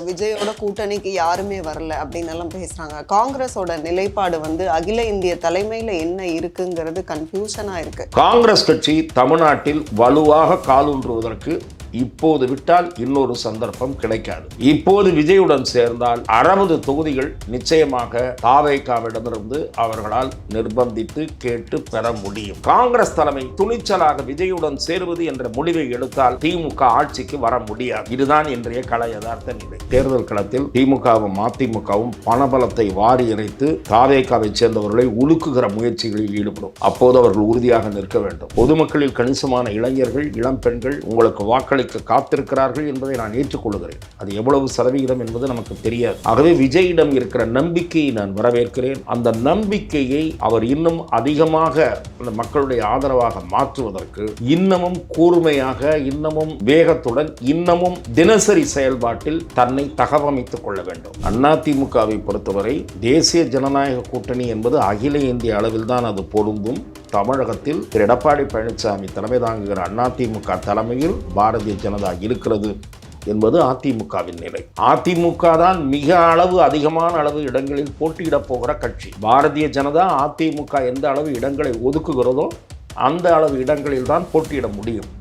விஜயோட கூட்டணிக்கு யாருமே வரல அப்படின்னு எல்லாம் பேசுறாங்க. காங்கிரஸோட நிலைப்பாடு வந்து அகில இந்திய தலைமையில என்ன இருக்குங்கிறது கன்ஃபியூஷனா இருக்கு. காங்கிரஸ் கட்சி தமிழ்நாட்டில் வலுவாக காலூன்றுவதற்கு இப்போது விட்டால் இன்னொரு சந்தர்ப்பம் கிடைக்காது. இப்போது விஜயுடன் சேர்ந்தால் 60 தொகுதிகள் நிச்சயமாக தாவேகாவிடமிருந்து அவர்களால் நிர்பந்தித்து கேட்டு பெற முடியும். காங்கிரஸ் தலைமை துணிச்சலாக விஜயுடன் சேருவது என்ற முடிவை எடுத்தால் திமுக ஆட்சிக்கு வர முடியாது. இதுதான் இன்றைய கள யதார்த்த நிலை. தேர்தல் களத்தில் திமுகவும் அதிமுகவும் பணபலத்தை வாரி இறைத்து தாவேகாவை சேர்ந்தவர்களை உலுக்குகிற முயற்சிகளில் ஈடுபடும். அப்போது அவர்கள் உறுதியாக நிற்க வேண்டும். பொதுமக்களில் கணிசமான இளைஞர்கள், இளம் பெண்கள் உங்களுக்கு வாக்களிக்க காத்திருக்கிறார்கள் என்பதை நான் ஏற்றுக்கொள்கிறேன். அது எவ்வளவு சதவிகிதம் என்பது நமக்கு தெரியாது. ஆகவே விஜயிடம் இருக்கிற நம்பிக்கையை நான் வரவேற்கிறேன். அந்த நம்பிக்கையை அவர் இன்னும் அதிகமாக அந்த மக்களுடைய ஆதரவாக மாற்றுவதற்கு இன்னமும் கூர்மையாக, இன்னமும் வேகத்துடன், இன்னமும் தினசரி செயல்பாட்டில் தன்னை தகவமைத்துக் கொள்ள வேண்டும். அதிமுகவை பொறுத்தவரை தேசிய ஜனநாயக கூட்டணி என்பது அகில இந்திய அளவில் தான் அது பொருந்தும். தமிழகத்தில் திரு எடப்பாடி பழனிசாமி தலைமை தாங்குகிற அதிமுக தலைமையில் பாரதிய ஜனதா இருக்கிறது என்பது அதிமுகவின் நிலை. அதிமுக தான் மிக அதிகமான அளவு இடங்களில் போட்டியிடப் போகிற கட்சி. பாரதிய ஜனதா அதிமுக எந்த அளவு இடங்களை ஒதுக்குகிறதோ அந்த அளவு இடங்களில் தான் போட்டியிட முடியும்.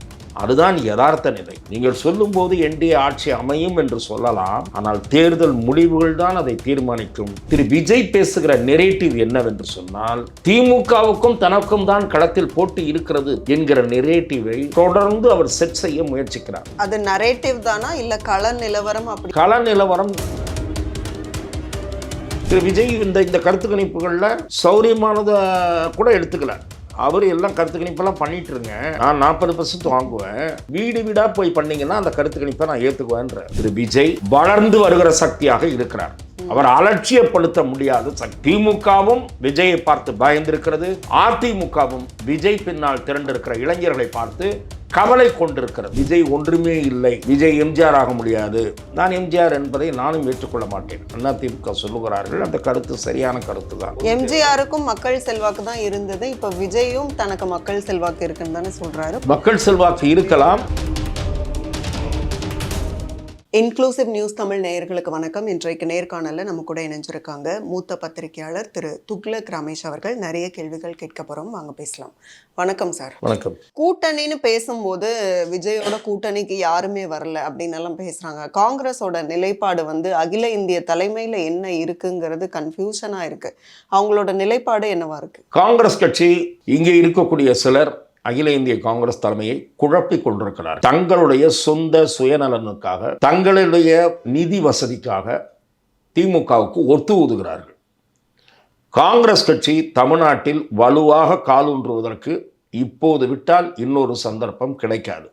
அதுதான் யதார்த்த நிலை. நீங்கள் சொல்லும்போது என்டிஏ ஆட்சி அமையும் என்று சொல்லலாம், ஆனால் தேர்தல் முடிவுகள் தான் அதை தீர்மானிக்கும். திரு விஜய் பேசுகிற நெரேட்டிவ் என்னவென்று சொன்னால், திமுகவுக்கும் தனக்கும் தான் களத்தில் போட்டி இருக்கிறது என்கிற நெரேட்டிவை தொடர்ந்து அவர் செட் செய்ய முயற்சிக்கிறார். அது நரேட்டிவ் தானா இல்ல கள நிலவரம்? அப்படி கள நிலவரம். திரு விஜய் இந்த கருத்து கணிப்புகளில் சௌரியமானதை கூட எடுத்துக்கல. அவர் எல்லாம் கருத்து கணிப்பெல்லாம் பண்ணிட்டு இருங்க, நான் 40% வாங்குவேன், வீடு வீடா போய் பண்ணீங்கன்னா அந்த கருத்து கணிப்பை நான் ஏற்றுக்குவேன்ற திரு விஜய் வளர்ந்து வருகிற சக்தியாக இருக்கிறார். அவர் அலட்சியப்படுத்த முடியாத சக்தி. திமுகவும் விஜயை பார்த்து பயந்திருக்கிறது, அதிமுகவும் விஜய் பின்னால் திரண்டிருக்கிற இளைஞர்களை பார்த்து கவலை கொண்டிருக்கிறது. விஜய் ஒன்றுமே இல்லை, விஜய் எம்ஜிஆர் ஆக முடியாது, நான் எம்ஜிஆர் என்பதை நானும் ஏற்றுக்கொள்ள மாட்டேன். அதிமுக சொல்லுகிறார்கள், அந்த கருத்து சரியான கருத்து தான். எம்ஜிஆருக்கும் மக்கள் செல்வாக்கு தான் இருந்தது, இப்ப விஜயும் தனக்கு மக்கள் செல்வாக்கு இருக்குன்னு தானே சொல்றாரு. மக்கள் செல்வாக்கு இருக்கலாம். இன்க்ளூசிவ் நியூஸ் தமிழ் நேயர்களுக்கு வணக்கம். இன்றைக்கு நேர்காணலில் நம்ம கூட இணைஞ்சிருக்காங்க மூத்த பத்திரிகையாளர் திரு துக்ளக் ரமேஷ் அவர்கள். நிறைய கேள்விகள் கேட்க போகிறோம், வாங்க பேசலாம். வணக்கம் சார். வணக்கம். கூட்டணின்னு பேசும்போது விஜயோட கூட்டணிக்கு யாருமே வரல அப்படின்னு எல்லாம் பேசுகிறாங்க. காங்கிரஸோட நிலைப்பாடு வந்து அகில இந்திய தலைமையில் என்ன இருக்குங்கிறது கன்ஃபியூஷனாக இருக்குது. அவங்களோட நிலைப்பாடு என்னவா இருக்குது? காங்கிரஸ் கட்சி இங்கே இருக்கக்கூடிய சிலர் அகில இந்திய காங்கிரஸ் தலைமையை குழப்பிக் கொண்டிருக்கிறார். தங்களுடைய சொந்த சுயநலனுக்காக, தங்களுடைய நிதி வசதிக்காக திமுகவுக்கு ஒத்து ஊதுகிறார்கள். காங்கிரஸ் கட்சி தமிழ்நாட்டில் வலுவாக காலூன்றுவதற்கு இப்போது விட்டால் இன்னொரு சந்தர்ப்பம் கிடைக்காது.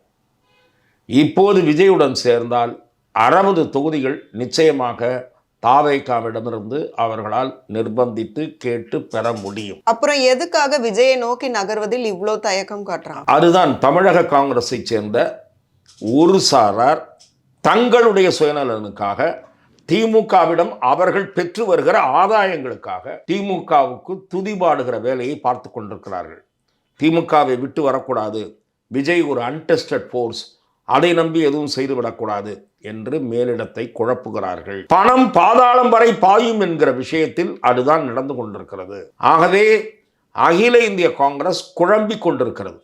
இப்போது விஜயுடன் சேர்ந்தால் 60 தொகுதிகள் நிச்சயமாக தாவேகாவிடமிருந்து அவர்களால் நிர்பந்தித்து கேட்டு பெற முடியும். அப்புறம் எதுக்காக விஜயை நோக்கி நகர்வதில் இவ்வளோ தயக்கம் காட்டுறாங்க? அதுதான் தமிழக காங்கிரஸை சேர்ந்த ஒரு சாரார் தங்களுடைய சுயநலனுக்காக, திமுகவிடம் அவர்கள் பெற்று வருகிற ஆதாயங்களுக்காக திமுகவுக்கு துதிபாடுகிற வேலையை பார்த்து கொண்டிருக்கிறார்கள். திமுகவை விட்டு வரக்கூடாது, விஜய் ஒரு அன்டெஸ்டட் ஃபோர்ஸ், அதை நம்பி எதுவும் செய்துவிடக்கூடாது என்று மேலிடத்தை குழப்புகிறார்கள். பணம் பாதாளம் வரை பாயும் என்கிற விஷயத்தில் அதுதான் நடந்து கொண்டிருக்கிறது. ஆகவே அகில இந்திய காங்கிரஸ் குழம்பிக் கொண்டிருக்கிறது.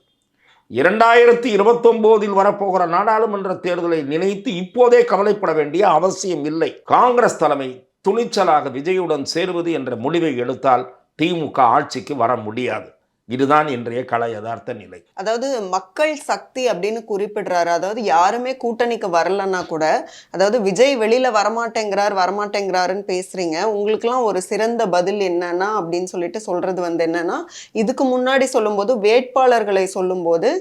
2029 வரப்போகிற நாடாளுமன்ற தேர்தலை நினைத்து இப்போதே கவலைப்பட வேண்டிய அவசியம் இல்லை. காங்கிரஸ் தலைமை துணிச்சலாக விஜயுடன் சேருவது என்ற முடிவை எடுத்தால் திமுக ஆட்சிக்கு வர முடியாது. இதுதான் இன்றைய கள யதார்த்த நிலை. அதாவது மக்கள் சக்தி அப்படின்னு குறிப்பிடுறாரு. அதாவது யாருமே கூட்டணிக்கு வரலன்னா கூட, அதாவது விஜய் வெளியில வரமாட்டேங்கிறாருன்னு பேசுறீங்க. உங்களுக்குலாம் ஒரு சிறந்த பதில் என்னன்னா அப்படின்னு சொல்லிட்டு சொல்றது வந்து என்னன்னா, இதுக்கு முன்னாடி சொல்லும்போது வேட்பாளர்களை சொல்லும்போது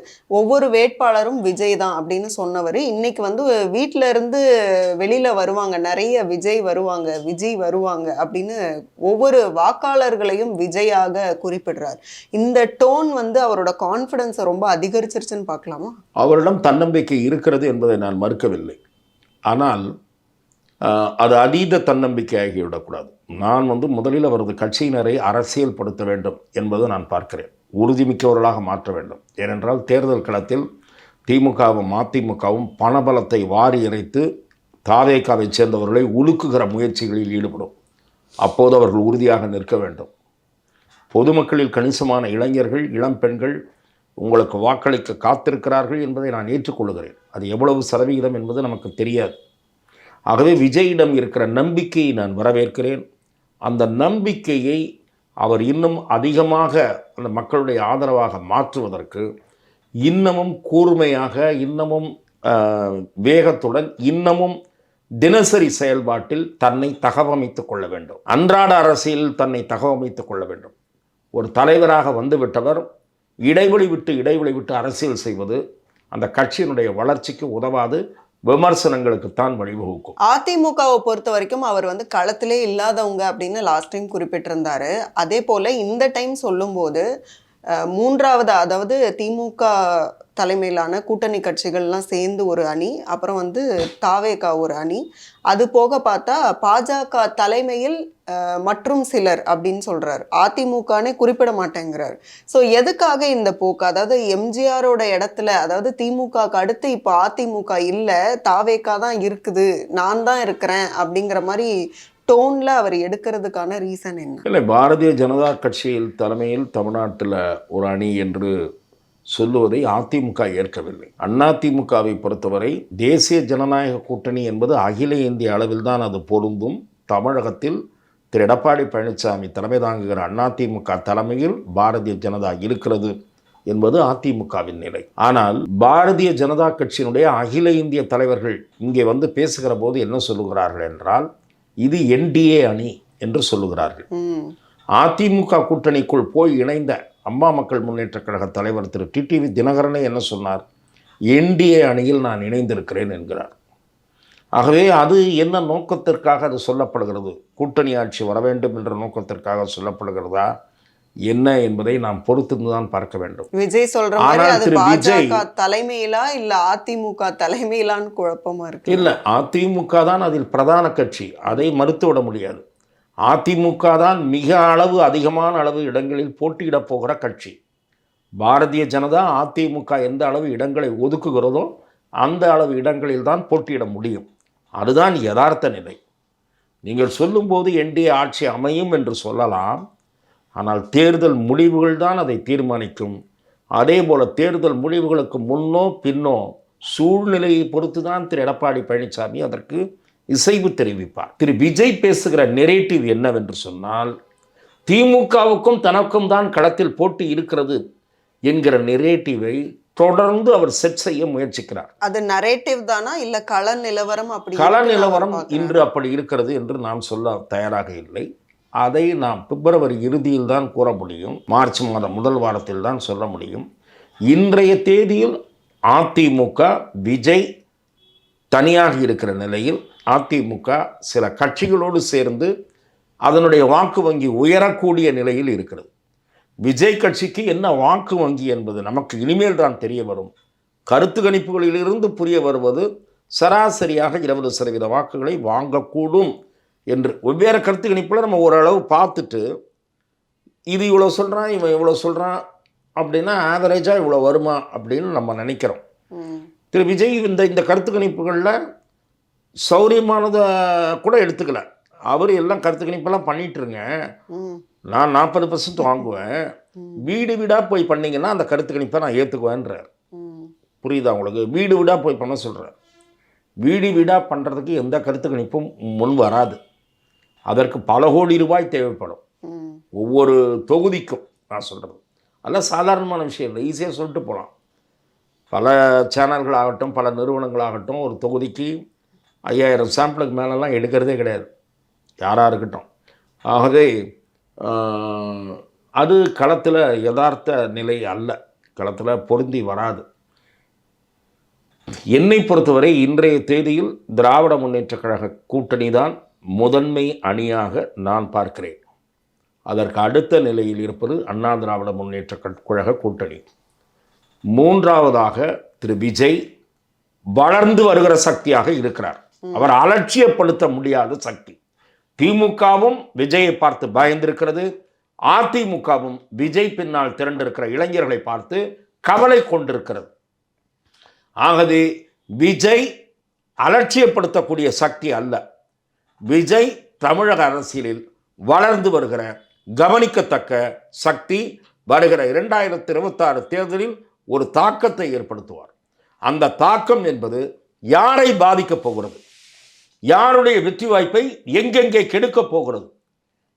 ஒவ்வொரு வேட்பாளரும் விஜய் தான் அப்படின்னு சொன்னவர் இன்னைக்கு வந்து வீட்டில இருந்து வெளியில வருவாங்க, நிறைய விஜய் வருவாங்க அப்படின்னு ஒவ்வொரு வாக்காளர்களையும் விஜயாக குறிப்பிடுறார். இந்த டோன் வந்து அவரோட கான்ஃபிடன்ஸை ரொம்ப அதிகரிச்சிருச்சுன்னு பார்க்கலாமா? அவரிடம் தன்னம்பிக்கை இருக்கிறது என்பதை நான் மறுக்கவில்லை. ஆனால் அது அதீத தன்னம்பிக்கை ஆகிவிடக்கூடாது. நான் முதலில் அவரது கட்சியினரை அரசியல்படுத்த வேண்டும் என்பது நான் பார்க்கிறேன். உறுதிமிக்கவர்களாக மாற்ற வேண்டும். ஏனென்றால் தேர்தல் களத்தில் திமுகவும் அதிமுகவும் பணபலத்தை வாரி இறைத்து தாவேகாவை சேர்ந்தவர்களை உலுக்குகிற முயற்சிகளில் ஈடுபடும். அப்போது அவர்கள் உறுதியாக நிற்க வேண்டும். பொதுமக்களில் கணிசமான இளைஞர்கள், இளம் பெண்கள் உங்களுக்கு வாக்களிக்க காத்திருக்கிறார்கள் என்பதை நான் ஏற்றுக்கொள்கிறேன். அது எவ்வளவு சதவிகிதம் என்பது நமக்கு தெரியாது. ஆகவே விஜயிடம் இருக்கிற நம்பிக்கையை நான் வரவேற்கிறேன். அந்த நம்பிக்கையை அவர் இன்னும் அதிகமாக அந்த மக்களுடைய ஆதரவாக மாற்றுவதற்கு இன்னமும் கூர்மையாக, இன்னமும் வேகத்துடன், இன்னமும் தினசரி செயல்பாட்டில் தன்னை தகவமைத்துக் கொள்ள வேண்டும். அன்றாட அரசியலில் தன்னை தகவமைத்துக் கொள்ள வேண்டும். ஒரு தலைவராக வந்துவிட்டவர் இடைவெளி விட்டு அரசியல் செய்வது அந்த கட்சியினுடைய வளர்ச்சிக்கு உதவாது, விமர்சனங்களுக்குத்தான் வழிவகுக்கும். அதிமுகவை பொறுத்த வரைக்கும் அவர் களத்திலே இல்லாதவங்க அப்படின்னு லாஸ்ட் டைம் குறிப்பிட்டிருந்தாரு. அதே போல இந்த டைம் சொல்லும்போது மூன்றாவது, அதாவது திமுக தலைமையிலான கூட்டணி கட்சிகள்லாம் சேர்ந்து ஒரு அணி, அப்புறம் தாவேகா ஒரு அணி, அது போக பார்த்தா பாஜக தலைமையில் மற்றும் சிலர் அப்படின்னு சொல்றாரு. அதிமுகனே குறிப்பிட மாட்டேங்கிறார். ஸோ எதுக்காக இந்த போக்கு? அதாவது எம்ஜிஆரோட இடத்துல, அதாவது திமுகக்கு அடுத்து இப்போ அதிமுக இல்லை, தாவேகா தான் இருக்குது, நான் தான் இருக்கிறேன் அப்படிங்கிற மாதிரி டோன்ல அவர் எடுக்கிறதுக்கான ரீசன் என்ன? இல்லை, பாரதிய ஜனதா கட்சியில் தலைமையில் தமிழ்நாட்டில் ஒரு அணி என்று சொல்லுவதை அதிமுக ஏற்கவில்லை. அதிமுகவை பொறுத்தவரை தேசிய ஜனநாயக கூட்டணி என்பது அகில இந்திய அளவில் தான் அது பொருந்தும். தமிழகத்தில் திரு எடப்பாடி பழனிசாமி தலைமை தாங்குகிற அதிமுக தலைமையில் பாரதிய ஜனதா இருக்கிறது என்பது அதிமுகவின் நிலை. ஆனால் பாரதிய ஜனதா கட்சியினுடைய அகில இந்திய தலைவர்கள் இங்கே பேசுகிற போது என்ன சொல்லுகிறார்கள் என்றால், இது என்டிஏ அணி என்று சொல்லுகிறார்கள். அதிமுக கூட்டணிக்குள் போய் இணைந்த அம்மா மக்கள் முன்னேற்ற கழக தலைவர் திரு டிடிவி தினகரனே என்ன சொன்னார்? என்டிஏ அணியில் நான் இணைந்திருக்கிறேன் என்கிறார். ஆகவே அது என்ன நோக்கத்திற்காக அது சொல்லப்படுகிறது? கூட்டணி ஆட்சி வர வேண்டும் என்ற நோக்கத்திற்காக சொல்லப்படுகிறதா என்ன என்பதை நாம் பொறுத்திருந்துதான் பார்க்க வேண்டும். விஜய் சொல்ற மாதிரி அது பாஜக தலைமையிலா இல்ல அதிமுக தலைமையிலான்னு குழப்பமா இருக்கு. இல்ல, அதிமுக தான் அதில் பிரதான கட்சி, அதை மறுத்துவிட முடியாது. அதிமுக தான் மிக அதிகமான அளவு இடங்களில் போட்டியிடப் போகிற கட்சி. பாரதிய ஜனதா அதிமுக எந்த அளவு இடங்களை ஒதுக்குகிறதோ அந்த அளவு இடங்களில் தான் போட்டியிட முடியும். அதுதான் யதார்த்த நிலை. நீங்கள் சொல்லும்போது என்டிஏ ஆட்சி அமையும் என்று சொல்லலாம், ஆனால் தேர்தல் முடிவுகள் தான் அதை தீர்மானிக்கும். அதே போல் தேர்தல் முடிவுகளுக்கு முன்னோ பின்னோ சூழ்நிலையை பொறுத்து தான் திரு எடப்பாடி பழனிசாமி அதற்கு இசைவு தெரிவிப்பார். திரு விஜய் பேசுகிற நெரேட்டிவ் என்னவென்று சொன்னால், திமுகவுக்கும் தனக்கும் தான் களத்தில் போட்டி இருக்கிறது என்கிற நெரேட்டிவை தொடர்ந்து அவர் செட் செய்ய முயற்சிக்கிறார். அது நரேட்டிவ் தானா இல்ல கள நிலவரம்? அப்படி கள நிலவரம் இன்று அப்படி இருக்கிறது என்று நாம் சொல்ல தயாராக இல்லை. அதை நாம் பிப்ரவரி இறுதியில் தான் கூற முடியும், மார்ச் மாதம் முதல் வாரத்தில் தான் சொல்ல முடியும். இன்றைய தேதியில் அதிமுக விஜய் தனியாக இருக்கிற நிலையில் அதிமுக சில கட்சிகளோடு சேர்ந்து அதனுடைய வாக்கு வங்கி உயரக்கூடிய நிலையில் இருக்கிறது. விஜய் கட்சிக்கு என்ன வாக்கு வங்கி என்பது நமக்கு இனிமேல் தான் தெரிய வரும். கருத்து கணிப்புகளிலிருந்து புரிய வருவது சராசரியாக 20% வாக்குகளை வாங்கக்கூடும் என்று. வெவ்வேறு கருத்து கணிப்பில் நம்ம ஓரளவு பார்த்துட்டு இது இவ்வளோ சொல்கிறான், இவன் இவ்வளோ சொல்கிறான் அப்படின்னா ஆவரேஜாக இவ்வளோ வருமா அப்படின்னு நம்ம நினைக்கிறோம். திரு விஜய் இந்த கருத்து கணிப்புகளில் சௌரியமானதை கூட எடுத்துக்கல. அவர் எல்லாம் கருத்து கணிப்பெல்லாம் பண்ணிட்டுருங்க, நான் 40% வாங்குவேன், வீடு வீடாக போய் பண்ணிங்கன்னா அந்த கருத்து கணிப்பை நான் ஏற்றுக்குவேன்றார். புரியுதா உங்களுக்கு? வீடு வீடாக போய் பண்ண சொல்கிறார். வீடு வீடாக பண்ணுறதுக்கு எந்த கருத்து கணிப்பும் முன் வராது. அதற்கு பல கோடி ரூபாய் தேவைப்படும் ஒவ்வொரு தொகுதிக்கும். நான் சொல்கிறது அதெல்லாம் சாதாரணமான விஷயம் இல்லை, ஈஸியாக சொல்லிட்டு போகலாம். பல சேனல்கள் ஆகட்டும், பல நிறுவனங்களாகட்டும், ஒரு தொகுதிக்கு 5000 சாம்பிளுக்கு மேலெல்லாம் எடுக்கிறதே கிடையாது, யாராக இருக்கட்டும். ஆகவே அது களத்தில் யதார்த்த நிலை அல்ல, களத்தில் பொருந்தி வராது. என்னை பொறுத்தவரை இன்றைய தேதியில் திராவிட முன்னேற்ற கழக கூட்டணி தான் முதன்மை அணியாக நான் பார்க்கிறேன். அதற்கு அடுத்த நிலையில் இருப்பது அண்ணா திராவிட முன்னேற்ற கழக கூட்டணி. மூன்றாவதாக திரு விஜய் வளர்ந்து வருகிற சக்தியாக இருக்கிறார். அவர் அலட்சியப்படுத்த முடியாத சக்தி. திமுகவும் விஜயை பார்த்து பயந்திருக்கிறது, அதிமுகவும் விஜய் பின்னால் திரண்டிருக்கிற இளைஞர்களை பார்த்து கவலை கொண்டிருக்கிறது. ஆகவே விஜய் அலட்சியப்படுத்தக்கூடிய சக்தி அல்ல. விஜய் தமிழக அரசியலில் வளர்ந்து வருகிற கவனிக்கத்தக்க சக்தி. வருகிற 2026 தேர்தலில் ஒரு தாக்கத்தை ஏற்படுத்துவார். அந்த தாக்கம் என்பது யாரை பாதிக்கப் போகிறது, யாருடைய வெற்றி வாய்ப்பை எங்கெங்கே கெடுக்கப் போகிறது,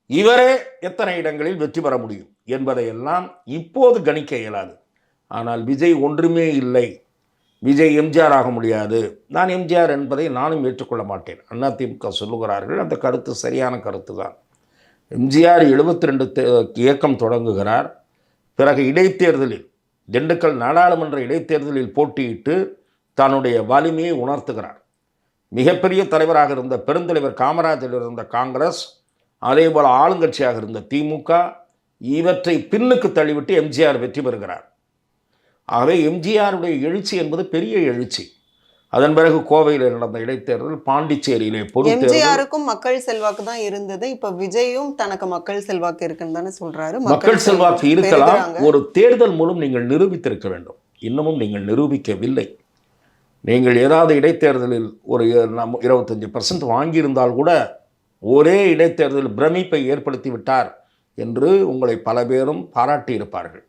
இவரே எத்தனை இடங்களில் வெற்றி பெற முடியும் என்பதையெல்லாம் இப்போது கணிக்க இயலாது. ஆனால் விஜய் ஒன்றுமே இல்லை, விஜய் எம்ஜிஆர் ஆக முடியாது, நான் எம்ஜிஆர் என்பதை நானும் ஏற்றுக்கொள்ள மாட்டேன். அதிமுக சொல்லுகிறார்கள், அந்த கருத்து சரியான கருத்து தான். எம்ஜிஆர் 72 இயக்கம் தொடங்குகிறார். பிறகு இடைத்தேர்தலில், திண்டுக்கல் நாடாளுமன்ற இடைத்தேர்தலில் போட்டியிட்டு தன்னுடைய வலிமையை உணர்த்துகிறார். மிகப்பெரிய தலைவராக இருந்த பெருந்தலைவர் காமராஜர் இருந்த காங்கிரஸ், அதேபோல் ஆளுங்கட்சியாக இருந்த திமுக, இவற்றை பின்னுக்கு தள்ளிவிட்டு எம்ஜிஆர் வெற்றி பெறுகிறார். ஆகவே எம்ஜிஆருடைய எழுச்சி என்பது பெரிய எழுச்சி. அதன் பிறகு கோவையில் நடந்த இடைத்தேர்தல், பாண்டிச்சேரியிலே பொது எம்ஜிஆருக்கும் மக்கள் செல்வாக்கு தான் இருந்தது. இப்ப விஜயும் தனக்கு மக்கள் செல்வாக்கு இருக்குன்னு தானே சொல்றாரு. மக்கள் செல்வாக்கு இருக்கலாம், ஒரு தேர்தல் மூலம் நீங்கள் நிரூபித்திருக்க வேண்டும். இன்னமும் நீங்கள் நிரூபிக்கவில்லை. நீங்கள் ஏதாவது இடைத்தேர்தலில் ஒரு 25% வாங்கியிருந்தால் கூட ஒரே இடைத்தேர்தலில் பிரமிப்பை ஏற்படுத்தி விட்டார் என்று உங்களை பல பேரும் பாராட்டி இருப்பார்கள்.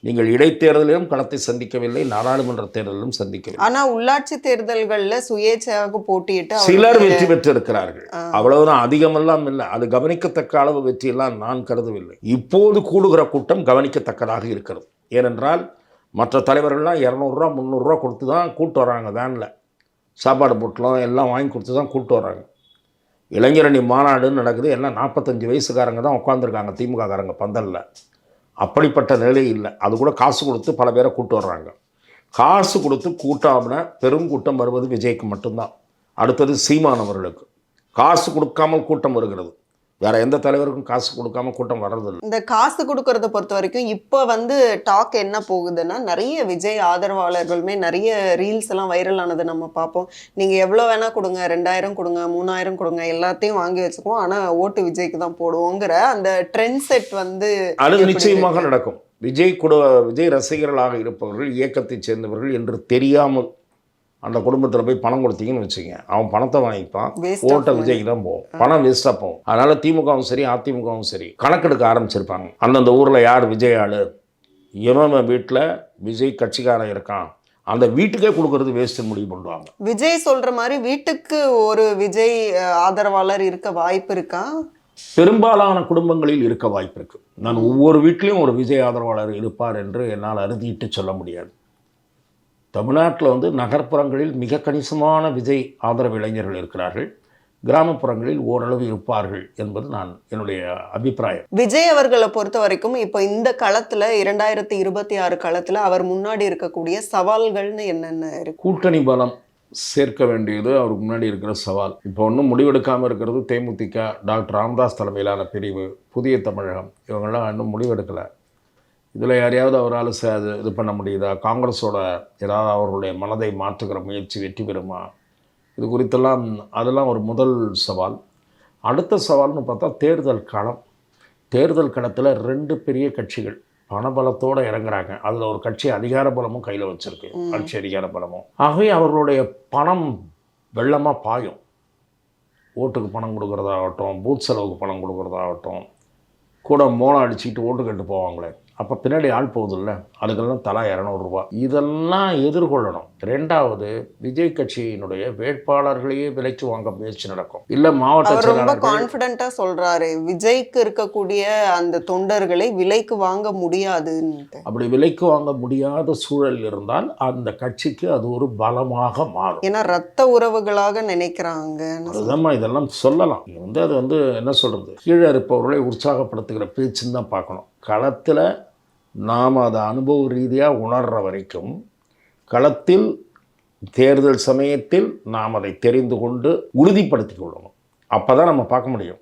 நீங்கள் இடைத்தேர்தலிலும் களத்தை சந்திக்கவில்லை, நாடாளுமன்ற தேர்தலிலும் சந்திக்கவில்லை. ஆனா உள்ளாட்சி தேர்தல்கள்ல சுயேட்சையாக போட்டியிட்டு சிலர் வெற்றி பெற்றிருக்கிறார்கள். அவ்வளவுதான், அதிகமெல்லாம் இல்லை. அது கவனிக்கத்தக்க அளவு வெற்றியெல்லாம் நான் கருதவில்லை. இப்போது கூடுகிற கூட்டம் கவனிக்கத்தக்கதாக இருக்கிறது. ஏனென்றால் மற்ற தலைவர்கள்லாம் 200 ரூபா 300 ரூபா கொடுத்து தான் கூட்டு வராங்க. வேனில் சாப்பாடு பொட்டலம் எல்லாம் வாங்கி கொடுத்து தான் கூட்டு வராங்க. இளைஞரணி மாநாடுன்னு நடக்குது, எல்லாம் 45 வயசுக்காரங்க தான் உட்காந்துருக்காங்க திமுக காரங்க பந்தலில். அப்படிப்பட்ட நிலை இல்லை. அது கூட காசு கொடுத்து பல பேரை கூட்டு வர்றாங்க. காசு கொடுத்து கூட்டாமன பெருங்கூட்டம் வருவது விஜய்க்கு மட்டும்தான். அடுத்தது சீமானவர்களுக்கு காசு கொடுக்காமல் கூட்டம் வருகிறது. வேற எந்த தலைவருக்கும் காசு கொடுக்காம கூட்டம் வர்றதில்லை. இந்த காசு கொடுக்கறத பொறுத்த வரைக்கும் இப்ப டாக் என்ன போகுதுன்னா, நிறைய விஜய் ஆதரவாளர்களுமே நிறைய ரீல்ஸ் எல்லாம் வைரல் ஆனது நம்ம பார்ப்போம். நீங்க எவ்வளவு வேணா கொடுங்க, 2000 கொடுங்க, 3000 கொடுங்க, எல்லாத்தையும் வாங்கி வச்சுக்குவோம், ஆனா ஓட்டு விஜய்க்கு தான் போடுவோங்கிற அந்த ட்ரெண்ட் செட் அது நிச்சயமாக நடக்கும். விஜய் ரசிகர்களாக இருப்பவர்கள், இயக்கத்தை சேர்ந்தவர்கள் என்று தெரியாமல் அந்த குடும்பத்தில் போய் பணம் கொடுத்தீங்கன்னு வச்சுங்க, அவன் பணத்தை வாங்கிப்பான், ஓட்ட விஜய்க்கு தான் போகும், பணம் வேஸ்ட்டாக போகும். அதனால் திமுகவும் சரி அதிமுகவும் சரி கணக்கெடுக்க ஆரம்பிச்சிருப்பாங்க. அந்தந்த ஊரில் யார் விஜய் ஆளு, இவன் வீட்டில் விஜய் கட்சிக்காரன் இருக்கான், அந்த வீட்டுக்கே கொடுக்கறது வேஸ்ட்டு முடிவு பண்ணுவாங்க. விஜய் சொல்கிற மாதிரி வீட்டுக்கு ஒரு விஜய் ஆதரவாளர் இருக்க வாய்ப்பு இருக்கா? பெரும்பாலான குடும்பங்களில் இருக்க வாய்ப்பு இருக்கு. நான் ஒவ்வொரு வீட்லேயும் ஒரு விஜய் ஆதரவாளர் இருப்பார் என்று என்னால் அறுதிட்டு சொல்ல முடியாது. தமிழ்நாட்டில் நகர்ப்புறங்களில் மிக கணிசமான விஜய் ஆதரவு இளைஞர்கள் இருக்கிறார்கள். கிராமப்புறங்களில் ஓரளவு இருப்பார்கள் என்பது என்னுடைய அபிப்பிராயம். விஜய் அவர்களை பொறுத்த வரைக்கும் இப்போ இந்த களத்தில் 2026 களத்தில் அவர் முன்னாடி இருக்கக்கூடிய சவால்கள்னு என்னென்ன இருக்கு? கூட்டணி பலம் சேர்க்க வேண்டியது அவருக்கு முன்னாடி இருக்கிற சவால். இப்போ ஒன்றும் முடிவெடுக்காமல் இருக்கிறது தேமுதிக, டாக்டர் ராமதாஸ் தலைமையிலான பிரிவு, புதிய தமிழகம், இவங்கெல்லாம் இன்னும் முடிவெடுக்கலை. இதில் யாரையாவது அவரால் இது பண்ண முடியுதா? காங்கிரஸோட ஏதாவது அவர்களுடைய மனதை மாற்றுகிற முயற்சி வெற்றி பெறுமா? இது குறித்தெல்லாம் அதெல்லாம் ஒரு முதல் சவால். அடுத்த சவால்னு பார்த்தா தேர்தல் களம். தேர்தல் களத்தில் 2 பெரிய கட்சிகள் பணபலத்தோடு இறங்குறாங்க. அதில் ஒரு கட்சி அதிகார பலமும் கையில் வச்சுருக்கு, ஆட்சி அதிகார பலமும். ஆகவே அவர்களுடைய பணம் வெள்ளமாக பாயும். ஓட்டுக்கு பணம் கொடுக்குறதாகட்டும், பூத் செலவுக்கு பணம் கொடுக்குறதாகட்டும், கூட மோளம் அடிச்சுக்கிட்டு ஓட்டு கட்டு போவாங்களே, அப்போ பின்னாடி ஆள் போகுதில்ல, அதுக்கெல்லாம் தலா 200 ரூபா. இதெல்லாம் எதிர்கொள்ளணும். 2வது, விஜய் கட்சியினுடைய வேட்பாளர்களையே விலைக்கு வாங்க முயற்சி நடக்கும். இல்லை மாவட்ட ரொம்ப கான்ஃபிடென்ட்டா சொல்றாரு, விஜய்க்கு இருக்கக்கூடிய அந்த தொண்டர்களை விலைக்கு வாங்க முடியாது. அப்படி விலைக்கு வாங்க முடியாத சூழல் இருந்தால் அந்த கட்சிக்கு அது ஒரு பலமாக மாறும். ஏன்னா ரத்த உறவுகளாக நினைக்கிறாங்க. அதுதான் இதெல்லாம் சொல்லலாம். அது என்ன சொல்றது, கீழே இருப்பவர்களை உற்சாகப்படுத்துகிற பேச்சுன்னு தான் பார்க்கணும். களத்தில் நாம் அதை அனுபவ ரீதியாக உணர்கிற வரைக்கும், களத்தில் தேர்தல் சமயத்தில் நாம் அதை தெரிந்து கொண்டு உறுதிப்படுத்தி கொள்ளணும். அப்போ தான் நம்ம பார்க்க முடியும்.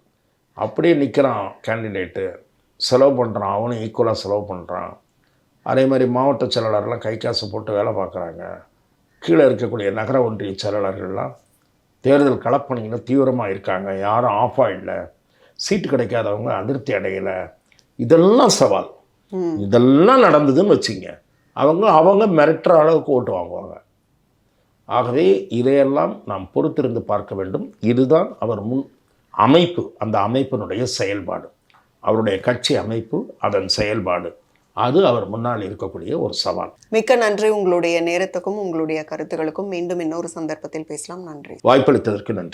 அப்படியே நிற்கிறான் கேண்டிடேட்டு, செலவு பண்ணுறான், அவனும் ஈக்குவலாக செலவு பண்ணுறான். அதே மாதிரி மாவட்ட செயலாளர்லாம் கை காசு போட்டு வேலை பார்க்குறாங்க. கீழே இருக்கக்கூடிய நகர ஒன்றிய செயலாளர்கள்லாம் தேர்தல் களப்பணியில் தீவிரமாக இருக்காங்க, யாரும் ஆஃப் ஆகிடல, சீட்டு கிடைக்காதவங்க அதிருப்தி அடையலை. இதெல்லாம் சவால். இதெல்லாம் நடந்ததுன்னு வச்சுங்க, அவங்க மிரட்டுற அளவுக்கு ஓட்டு வாங்குவாங்க. ஆகவே இதையெல்லாம் நாம் பொறுத்திருந்து பார்க்க வேண்டும். இதுதான் அவர் முன் அமைப்பு, அந்த அமைப்பினுடைய செயல்பாடு, அவருடைய கட்சி அமைப்பு, அதன் செயல்பாடு, அது அவர் முன்னால் இருக்கக்கூடிய ஒரு சவால். மிக்க நன்றி. உங்களுடைய நேரத்துக்கும் உங்களுடைய கருத்துகளுக்கும் மீண்டும் இன்னொரு சந்தர்ப்பத்தில் பேசலாம். நன்றி. வாய்ப்பளித்ததற்கு நன்றி.